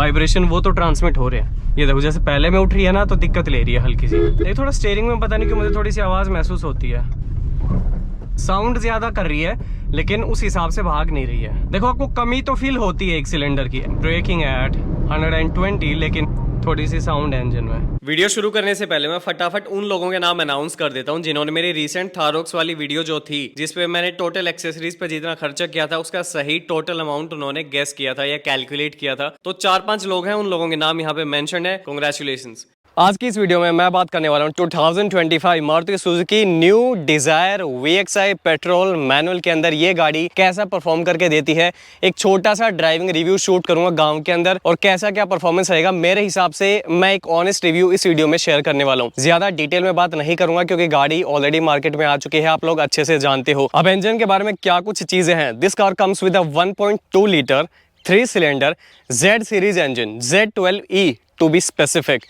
Vibration वो तो transmit हो रहे हैं। ये देखो जैसे पहले में उठ रही है ना तो दिक्कत ले रही है हल्की सी। ये थोड़ा स्टीयरिंग में पता नहीं क्यों मुझे थोड़ी सी आवाज़ महसूस होती है, साउंड ज़्यादा कर रही है लेकिन उस हिसाब से भाग नहीं रही है। देखो आपको कमी तो फील होती है एक सिलेंडर की। ब्रेकिंग एट 120 लेकिन थोड़ी सी साउंड है इंजन में। वीडियो शुरू करने से पहले मैं फटाफट उन लोगों के नाम अनाउंस कर देता हूं जिन्होंने मेरी रीसेंट थारोक्स वाली वीडियो जो थी जिसपे मैंने टोटल एक्सेसरीज पे जितना खर्चा किया था उसका सही टोटल अमाउंट उन्होंने गेस किया था या कैलकुलेट किया था। तो 4-5 लोग हैं, उन लोगों के नाम यहाँ पे मेंशन है। कांग्रेचुलेशंस। आज की इस वीडियो में मैं बात करने वाला हूँ 2025 Maruti Suzuki new Dzire VXI petrol manual के अंदर ये गाड़ी कैसा परफॉर्म करके देती है। एक छोटा सा ड्राइविंग रिव्यू शूट करूंगा गांव के अंदर और कैसा क्या परफॉर्मेंस रहेगा। मेरे हिसाब से मैं एक ऑनेस्ट रिव्यू इस वीडियो में शेयर करने वाला हूँ। ज्यादा डिटेल में बात नहीं करूंगा क्योंकि गाड़ी ऑलरेडी मार्केट में आ चुकी है, आप लोग अच्छे से जानते हो। अब इंजन के बारे में क्या कुछ चीजें हैं। This car comes with a 1.2 litre 3 cylinder Z series engine, Z12E to be specific.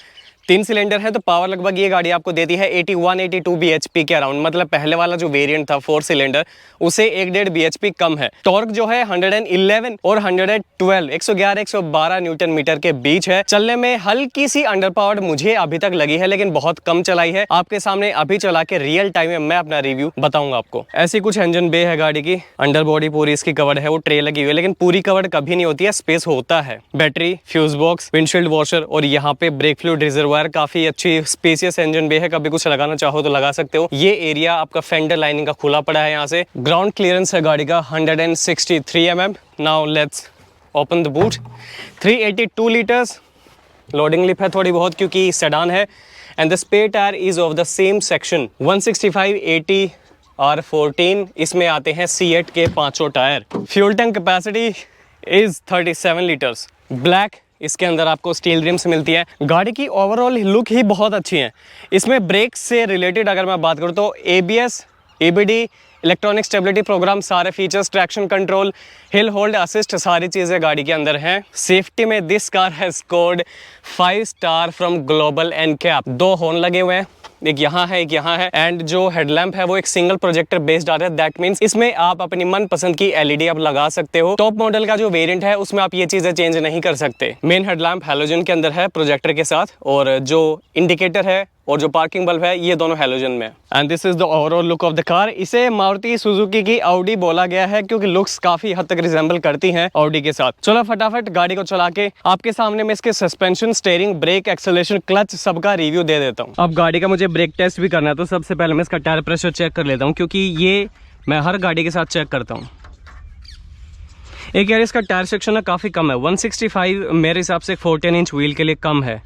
3 cylinder है तो पावर लगभग ये गाड़ी आपको देती है 81-82 bhp के अराउंड। मतलब पहले वाला जो वेरिएंट था 4 सिलेंडर उसे 1.5 bhp कम है। टॉर्क जो है 111 और 112 111-112 न्यूटन मीटर के बीच है। चलने में हल्की सी अंडर पावर्ड मुझे अभी तक लगी है लेकिन बहुत कम चलाई है। आपके सामने अभी चला के रियल टाइम में मैं अपना रिव्यू बताऊंगा आपको। ऐसी कुछ इंजन बे है गाड़ी की। अंडर बॉडी पूरी इसकी कवर्ड है, वो ट्रे लगी हुई है लेकिन पूरी कवर्ड कभी नहीं होती है, स्पेस होता है। Battery, fuse box, windshield washer और यहाँ पे ब्रेक फ्लूइड रिजर्वायर। काफी अच्छी स्पेसियस इंजन बे है, कभी कुछ लगाना चाहो तो लगा सकते हो। ये एरिया आपका फेंडर लाइनिंग का खुला पड़ा है। यहाँ से ग्राउंड क्लियरेंस है गाड़ी का 163 mm। Now let's open the boot. 382 litres loading lip है थोड़ी बहुत क्योंकि सेडान है। And the spare tyre is of the same section 165/80 R14। इसमें आते हैं C8 के 5 tyre. Fuel tank capacity is 37 litres. Black इसके अंदर आपको स्टील रिम्स मिलती है। गाड़ी की ओवरऑल लुक ही बहुत अच्छी है। इसमें ब्रेक से रिलेटेड अगर मैं बात करूँ तो ABS, ABD, electronic stability program, सारे features, traction control, hill hold assist, सारी चीज़ें गाड़ी के अंदर हैं। सेफ्टी में this car has scored 5 star from global NCAP। 2 horn लगे हुए हैं, एक यहाँ है एक यहाँ है। एंड जो हेडलैम्प है वो एक सिंगल प्रोजेक्टर बेस्ड आ रहा है। दैट मीन्स इसमें आप अपनी मनपसंद की LED आप लगा सकते हो। टॉप मॉडल का जो वेरिएंट है उसमें आप ये चीजें चेंज नहीं कर सकते। मेन हेडलैम्प हैलोजन के अंदर है प्रोजेक्टर के साथ, और जो इंडिकेटर है और जो पार्किंग बल्ब है ये दोनों हैलोजन में। And this is the overall look of the car. इसे मारुति सुजुकी की ऑडी बोला गया है क्योंकि लुक्स काफी हद तक रिजेंबल करती हैं ऑडी के साथ। चलो फटाफट गाड़ी को चला के आपके सामने मैं इसके suspension, steering, brake, acceleration, clutch सबका रिव्यू दे देता हूँ। अब गाड़ी का मुझे ब्रेक टेस्ट भी करना है तो सबसे पहले मैं इसका टायर प्रेशर चेक कर लेता हूँ क्योंकि ये मैं हर गाड़ी के साथ चेक करता हूँ। एक यार इसका टायर सेक्शन है काफी कम है। 165 मेरे हिसाब से 14 इंच व्हील के लिए कम है।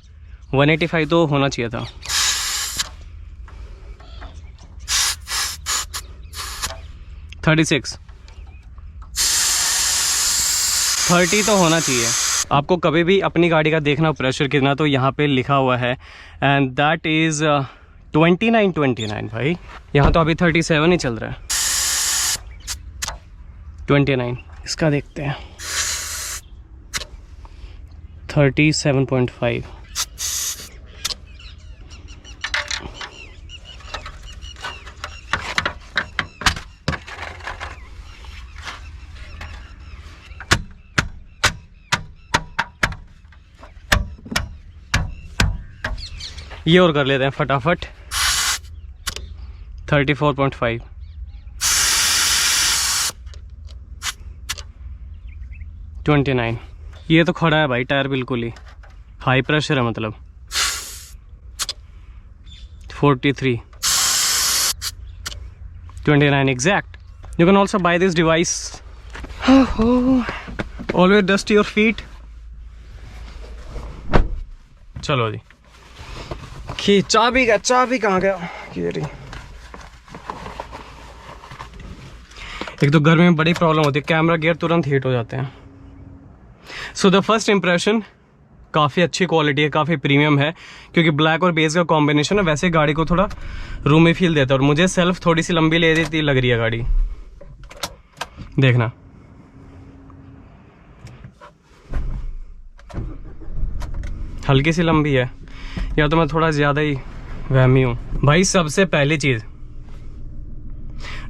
185 तो होना चाहिए था। 36 30 तो होना चाहिए। आपको कभी भी अपनी गाड़ी का देखना प्रेशर कितना, तो यहाँ पे लिखा हुआ है एंड दैट इज 29 भाई। यहाँ तो अभी 37 ही चल रहा है। 29 इसका देखते हैं 37.5। ये और कर लेते हैं फटाफट 34.5। 29 ये तो खड़ा है भाई टायर, बिल्कुल ही हाई प्रेशर है मतलब। 43 29 exact. You can also buy this device. Always dust your feet. चलो जी, चाबी कहाँ गया? ये रही। एक तो घर में बड़ी प्रॉब्लम होती है, कैमरा गियर तुरंत हीट हो जाते हैं। सो द फर्स्ट इंप्रेशन काफ़ी अच्छी क्वालिटी है, काफ़ी प्रीमियम है क्योंकि ब्लैक और बेस का कॉम्बिनेशन है। वैसे गाड़ी को थोड़ा रूमी फील देता है और मुझे सेल्फ थोड़ी सी लंबी ले देती लग रही है गाड़ी। देखना हल्की सी लंबी है, या तो मैं थोड़ा ज़्यादा ही वहमी हूँ भाई। सबसे पहली चीज़,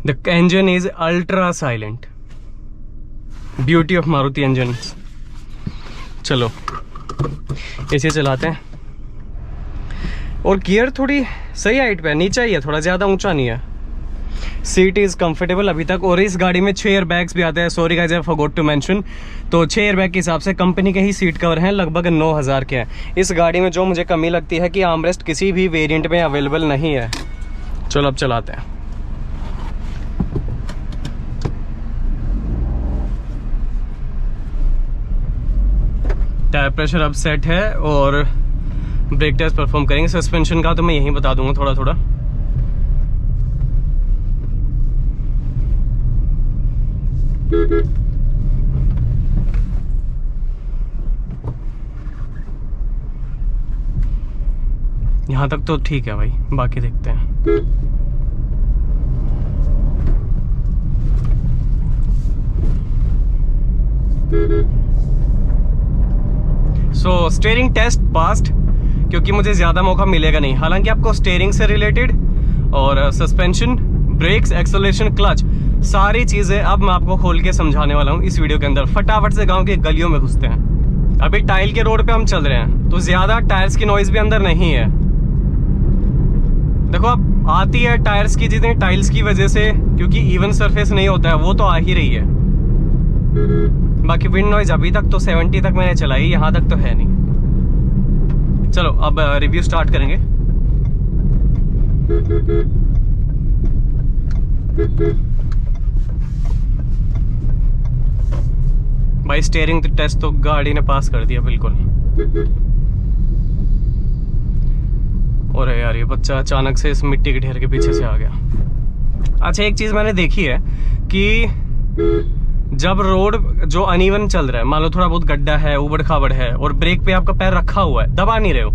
the engine is ultra silent, beauty of Maruti engine. चलो इसे चलाते हैं। और गियर थोड़ी सही हाइट पे है, नीचा ही है, थोड़ा ज़्यादा ऊंचा नहीं है। सीट इज़ कंफर्टेबल अभी तक। और इस गाड़ी में 6 एयर बैग्स भी आते हैं। Sorry guys, I forgot to mention. तो 6 एयर बैग के हिसाब से कंपनी के ही सीट कवर हैं, लगभग 9000 के हैं। इस गाड़ी में जो मुझे कमी लगती है कि आर्मरेस्ट किसी भी वेरिएंट में अवेलेबल नहीं है। चलो अब चलाते हैं। टायर प्रेशर अब सेट है और ब्रेक टेस्ट परफॉर्म करेंगे। सस्पेंशन का तो मैं यहीं बता दूंगा थोड़ा थोड़ा। यहाँ तक तो ठीक है भाई, बाकी देखते हैं। सो स्टीयरिंग टेस्ट पास्ड, क्योंकि मुझे ज़्यादा मौका मिलेगा नहीं। हालांकि आपको स्टीयरिंग से रिलेटेड और सस्पेंशन, ब्रेक्स, एक्सेलरेशन, क्लच, सारी चीज़ें अब मैं आपको खोल के समझाने वाला हूँ इस वीडियो के अंदर। फटाफट से गांव के गलियों में घुसते हैं। अभी टाइल के रोड पे हम चल रहे हैं, तो ज़्यादा टायर्स की नॉइज़ भी अंदर नहीं है। देखो अब आती है टायर्स की जितनी टाइल्स की वजह से, क्योंकि इवन सरफेस नहीं होता है, वो तो आ ही रही है। बाकी विंड नॉइज अभी तक तो 70 तक मैंने चलाई, यहाँ तक तो है नहीं। चलो अब रिव्यू स्टार्ट करेंगे। भाई स्टीयरिंग टेस्ट तो गाड़ी ने पास कर दिया बिल्कुल। और यार ये बच्चा अचानक से इस मिट्टी के ढेर के पीछे से आ गया। अच्छा एक चीज मैंने देखी है कि जब रोड जो अनइवन चल रहा है, मान लो थोड़ा बहुत गड्ढा है, उबड़ खाबड़ है, और ब्रेक पे आपका पैर रखा हुआ है, दबा नहीं रहे हो,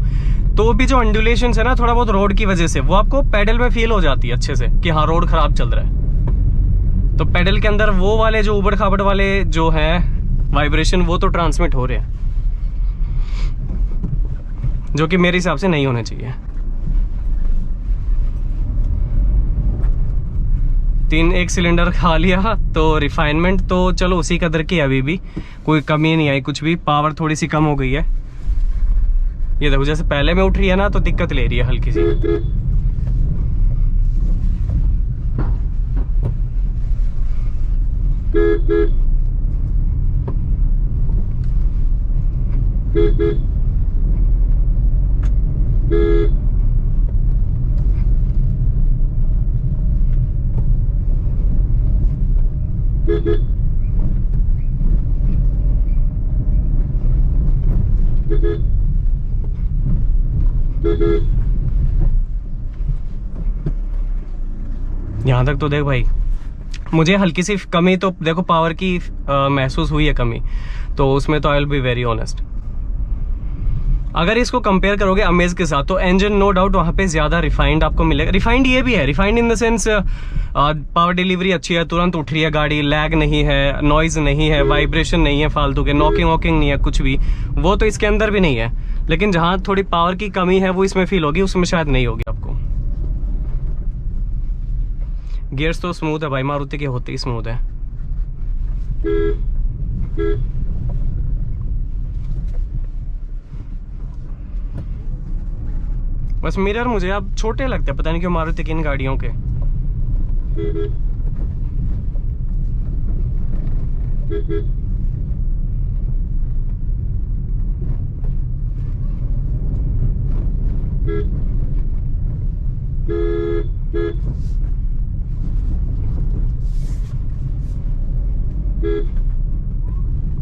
तो भी जो अंडुलेशन है ना थोड़ा बहुत रोड की वजह से, वो आपको पेडल में फील हो जाती है अच्छे से कि हाँ रोड खराब चल रहा है। तो पेडल के अंदर वो वाले जो उबड़ खाबड़ वाले जो है वाइब्रेशन, वो तो ट्रांसमिट हो रहे हैं, जो कि मेरे हिसाब से नहीं होने चाहिए। 1 सिलेंडर खा लिया तो रिफाइनमेंट तो चलो उसी कदर की, अभी भी कोई कमी नहीं आई कुछ भी। पावर थोड़ी सी कम हो गई है। ये देखो जैसे पहले में उठ रही है ना, तो दिक्कत ले रही है हल्की सी। यहाँ तक तो देख भाई, मुझे हल्की सी कमी तो देखो पावर की महसूस हुई है कमी, तो उसमें तो I will be very honest. अगर इसको कंपेयर करोगे अमेज के साथ, तो इंजन नो डाउट वहाँ पे ज़्यादा रिफाइंड आपको मिलेगा। रिफाइंड ये भी है, refined in the sense power delivery अच्छी है, तुरंत उठ रही है गाड़ी, लैग नहीं है, नॉइज नहीं है, वाइब्रेशन नहीं है फालतू के, नॉकिंग वॉकिंग नहीं है कुछ भी, वो तो इसके अंदर भी नहीं है। लेकिन जहाँ थोड़ी पावर की कमी है वो इसमें फील होगी, उसमें शायद नहीं होगी आपको। गियर्स तो स्मूथ है भाई, मारुति के होते ही स्मूथ है। बस मिरर मुझे अब छोटे लगते हैं, पता नहीं क्यों मारुति की इन गाड़ियों के।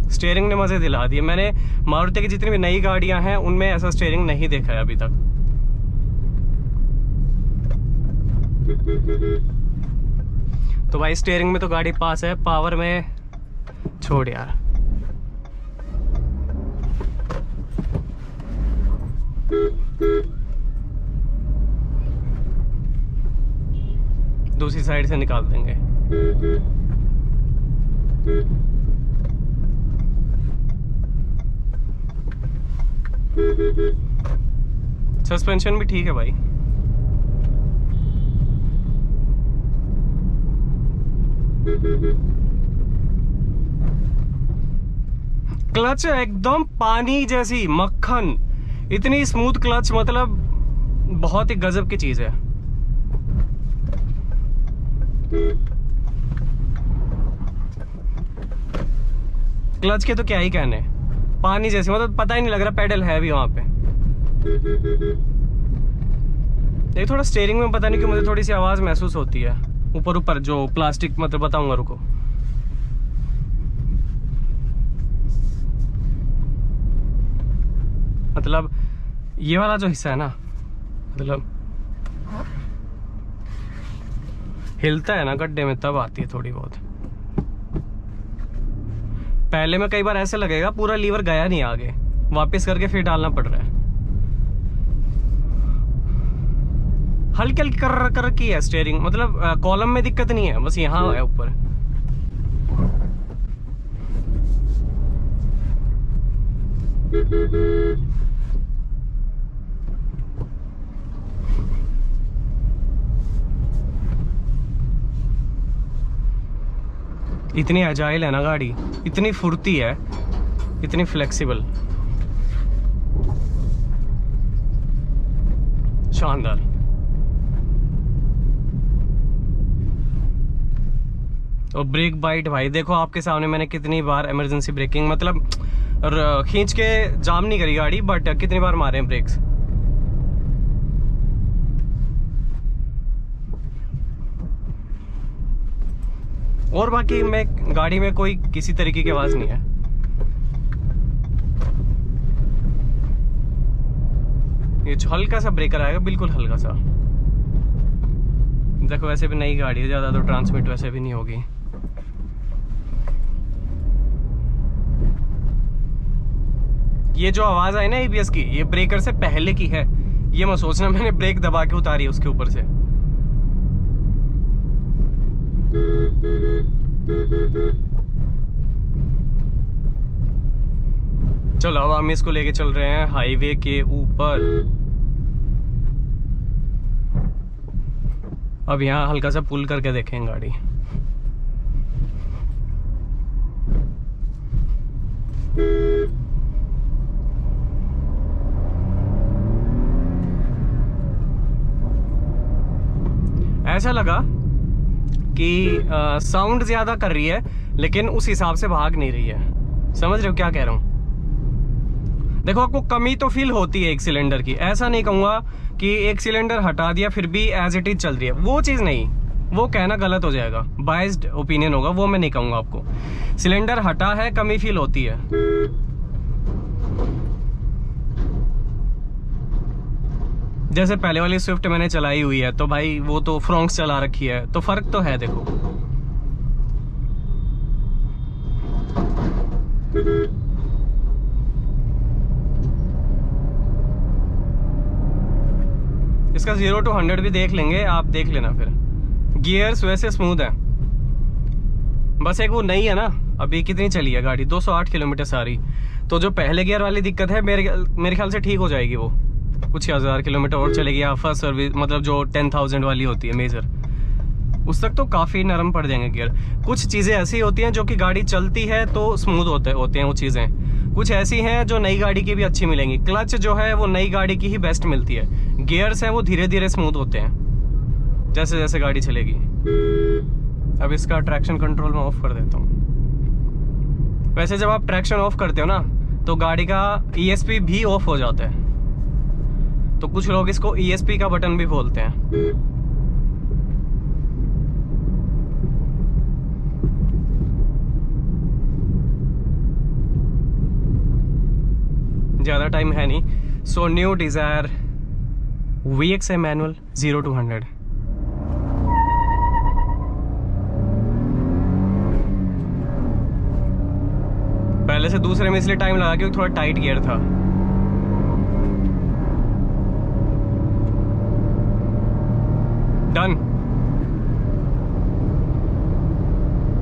स्टीयरिंग ने मजे दिला दिए। मैंने मारुति की जितनी भी नई गाड़ियां हैं उनमें ऐसा स्टीयरिंग नहीं देखा है अभी तक। तो भाई स्टीयरिंग में तो गाड़ी पास है, पावर में छोड़ यार। दूसरी साइड से निकाल देंगे। सस्पेंशन भी ठीक है भाई। क्लच एकदम पानी जैसी मक्खन, इतनी स्मूथ क्लच, मतलब बहुत ही गजब की चीज है। क्लच के तो क्या ही कहने, पानी जैसी, मतलब पता ही नहीं लग रहा पेडल है भी वहां पे। ये थोड़ा स्टीयरिंग में पता नहीं क्यों मुझे थोड़ी सी आवाज महसूस होती है, ऊपर ऊपर जो प्लास्टिक, मतलब बताऊंगा रुको। मतलब ये वाला जो हिस्सा है ना, मतलब हिलता है ना गड्ढे में, तब आती है थोड़ी बहुत। पहले में कई बार ऐसे लगेगा पूरा लीवर गया नहीं आगे, वापस करके फिर डालना पड़ रहा है। हल्की हल्की कर की है स्टीयरिंग, मतलब कॉलम में दिक्कत नहीं है, बस यहाँ है ऊपर। इतनी अजाइल है ना गाड़ी, इतनी फुर्ती है, इतनी फ्लेक्सिबल, शानदार। और ब्रेक बाइट भाई देखो आपके सामने, मैंने कितनी बार इमरजेंसी ब्रेकिंग, मतलब खींच के जाम नहीं करी गाड़ी, बट कितनी बार मारे हैं ब्रेक्स। और बाकी मैं गाड़ी में कोई किसी तरीके की आवाज नहीं है। ये हल्का सा ब्रेकर आएगा, बिल्कुल हल्का सा। देखो वैसे भी नई गाड़ी है, ज्यादा तो ट्रांसमिट वैसे भी नहीं होगी। ये जो आवाज आई ना एबीएस की, ये ब्रेकर से पहले की है। ये मत सोचना मैंने ब्रेक दबा के उतारी है उसके ऊपर से। चलो अब हम इसको लेके चल रहे हैं हाईवे के ऊपर। अब यहाँ हल्का सा पुल करके देखें गाड़ी। ऐसा लगा कि साउंड ज्यादा कर रही है, लेकिन उस हिसाब से भाग नहीं रही है। समझ रहे हो क्या कह रहा हूँ? देखो आपको कमी तो फील होती है एक सिलेंडर की, ऐसा नहीं कहूंगा कि एक सिलेंडर हटा दिया फिर भी एज इट इज चल रही है, वो चीज नहीं, वो कहना गलत हो जाएगा, बाइस्ड ओपिनियन होगा, वो मैं नहीं कहूंगा आपको। सिलेंडर हटा है, कमी फील होती है। जैसे पहले वाली स्विफ्ट मैंने चलाई हुई है तो भाई वो तो फ्रोंक्स चला रखी है, तो फर्क तो है। देखो इसका 0 to 100 भी देख लेंगे, आप देख लेना फिर। गियर्स वैसे स्मूथ है, बस एक वो नहीं है ना, अभी कितनी चली है गाड़ी, 208 किलोमीटर सारी। तो जो पहले गियर वाली दिक्कत है मेरे ख्याल से ठीक हो जाएगी, वो कुछ 1000 किलोमीटर और चलेगी। या फर्स्ट सर्विस मतलब जो 10,000 वाली होती है मेजर, उस तक तो काफ़ी नरम पड़ जाएंगे गियर। कुछ चीज़ें ऐसी होती हैं जो कि गाड़ी चलती है तो स्मूथ होते हैं वो चीज़ें, कुछ ऐसी हैं जो नई गाड़ी की भी अच्छी मिलेंगी। क्लच जो है वो नई गाड़ी की ही बेस्ट मिलती है, गियर्स हैं वो धीरे धीरे स्मूथ होते हैं जैसे जैसे गाड़ी चलेगी। अब इसका ट्रैक्शन कंट्रोल मैं ऑफ कर देता हूँ। वैसे जब आप ट्रैक्शन ऑफ करते हो ना तो गाड़ी का ESP भी ऑफ हो जाता है, तो कुछ लोग इसको ESP का बटन भी बोलते हैं। ज़्यादा टाइम है नहीं। So new desire VXI manual 0 to 100। पहले से दूसरे में इसलिए टाइम लगा क्योंकि थोड़ा टाइट गियर था। डन।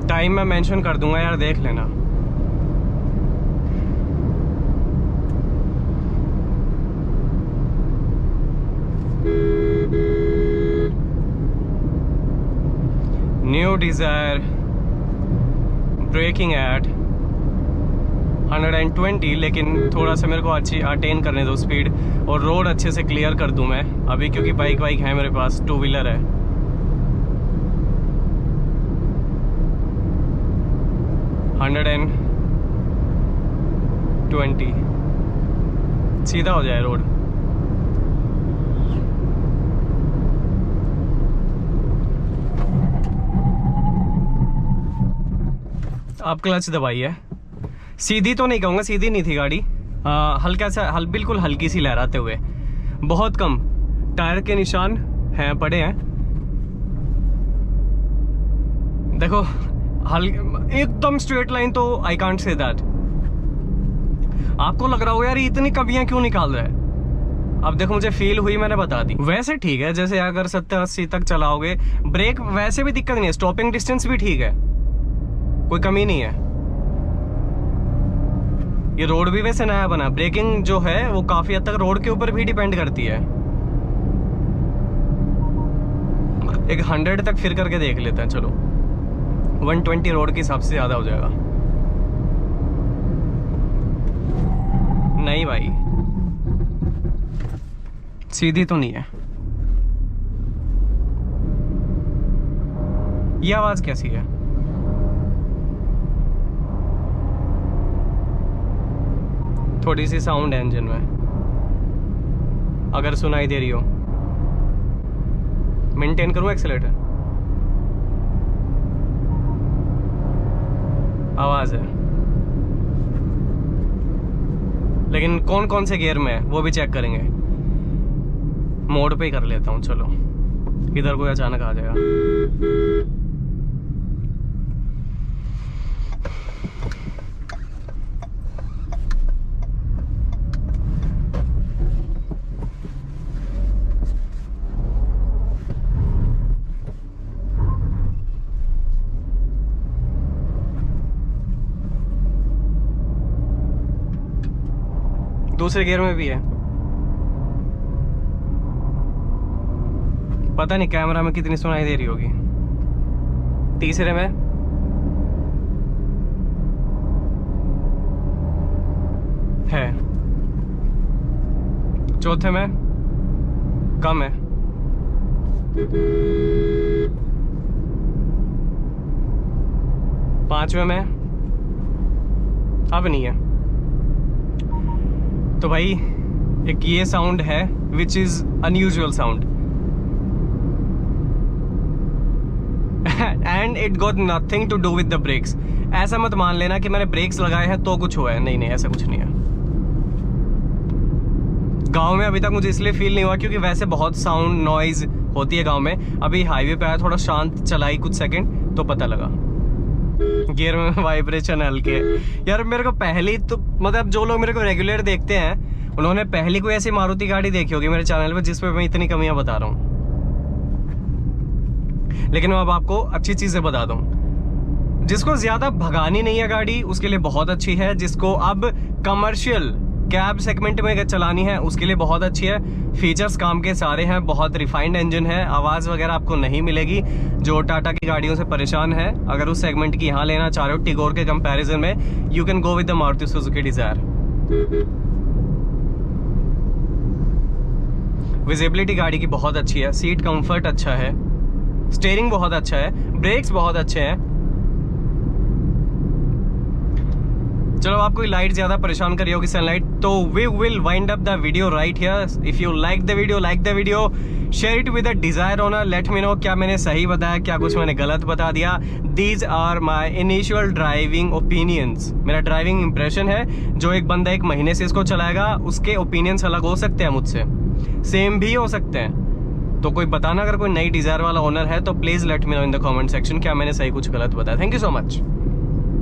टाइम मैं मेंशन कर दूंगा यार, देख लेना। न्यू डिजायर ब्रेकिंग एट 120, लेकिन थोड़ा सा मेरे को अच्छी अटेन करने दो स्पीड और रोड अच्छे से क्लियर कर दूं मैं अभी, क्योंकि बाइक है मेरे पास, 2 व्हीलर है। $120 सीधा हो जाए रोड। आप क्लच दबाइए। सीधी तो नहीं कहूँगा, सीधी नहीं थी गाड़ी, हल्का सा बिल्कुल हल्की सी लहराते हुए, बहुत कम टायर के निशान हैं पड़े हैं। देखो एकदम स्ट्रेट लाइन तो आई कांट से दैट। आपको लग रहा हो यार इतनी कमियां क्यों निकाल रहा है, अब देखो मुझे फील हुई, मैंने बता दी। वैसे ठीक है, जैसे अगर 70-80 तक चलाओगे, ब्रेक वैसे भी दिक्कत नहीं है, स्टॉपिंग डिस्टेंस भी ठीक है, कोई कमी नहीं है। ये रोड भी वैसे नया बना, ब्रेकिंग जो है वो काफी हद तक रोड के ऊपर भी डिपेंड करती है। एक 100 तक फिर करके देख लेते हैं, चलो 120 रोड के हिसाब से ज्यादा हो जाएगा। नहीं भाई सीधी तो नहीं है। ये आवाज कैसी है? थोड़ी सी साउंड है इंजन में, अगर सुनाई दे रही हो। मेंटेन करूं एक्सीलेटर? आवाज है, लेकिन कौन कौन से गियर में है वो भी चेक करेंगे। मोड पे ही कर लेता हूं, चलो इधर कोई अचानक आ जाएगा। दूसरे गियर में भी है, पता नहीं कैमरा में कितनी सुनाई दे रही होगी। तीसरे में है, चौथे में कम है, पांचवे में अब नहीं है। तो भाई एक ये साउंड है which is unusual sound and it got nothing to do with the brakes. ऐसा मत मान लेना कि मैंने ब्रेक्स लगाए हैं तो कुछ हुआ है, नहीं नहीं ऐसा कुछ नहीं है। गांव में अभी तक मुझे इसलिए फील नहीं हुआ क्योंकि वैसे बहुत साउंड नॉइज होती है गांव में। अभी हाईवे पे आया, थोड़ा शांत चलाई कुछ सेकंड तो पता लगा। गियर में वाइब्रेशन हल्के यार। मेरे को पहली तो मतलब जो लोग मेरे को रेगुलर देखते हैं उन्होंने पहली कोई ऐसी मारुति गाड़ी देखी होगी मेरे चैनल पे जिस पे मैं इतनी कमियां बता रहा हूँ। लेकिन मैं अब आपको अच्छी चीजें बता दूं। जिसको ज्यादा भगानी नहीं है गाड़ी उसके लिए बहुत अच्छी है। जिसको अब कमर्शियल कैब सेगमेंट में चलानी है उसके लिए बहुत अच्छी है। फीचर्स काम के सारे हैं, बहुत रिफाइंड इंजन है, आवाज वगैरह आपको नहीं मिलेगी जो टाटा की गाड़ियों से परेशान है। अगर उस सेगमेंट की यहाँ लेना चाह रहे हो टिगोर के कंपैरिजन में, you can go with the Maruti Suzuki Dzire. Visibility गाड़ी की बहुत अच्छी है, सीट कंफर्ट अच्छा है, स्टीयरिंग बहुत अच्छा है, ब्रेक्स बहुत अच्छे हैं। चलो आपको लाइट ज्यादा परेशान कर रही होगी सनलाइट, तो we will wind up the video right here. If you like the video share it with a Dzire owner, let me know क्या मैंने सही बताया, क्या कुछ मैंने गलत बता दिया। These are my initial driving opinions, मेरा ड्राइविंग इंप्रेशन है। जो एक बंदा 1 महीने से इसको चलाएगा उसके ओपिनियंस अलग हो सकते हैं, मुझसे सेम भी हो सकते हैं। तो कोई बताना अगर कोई नई डिजायर वाला ओनर है तो please let me no in the comment section क्या मैंने सही कुछ गलत बताया। Thank you so much.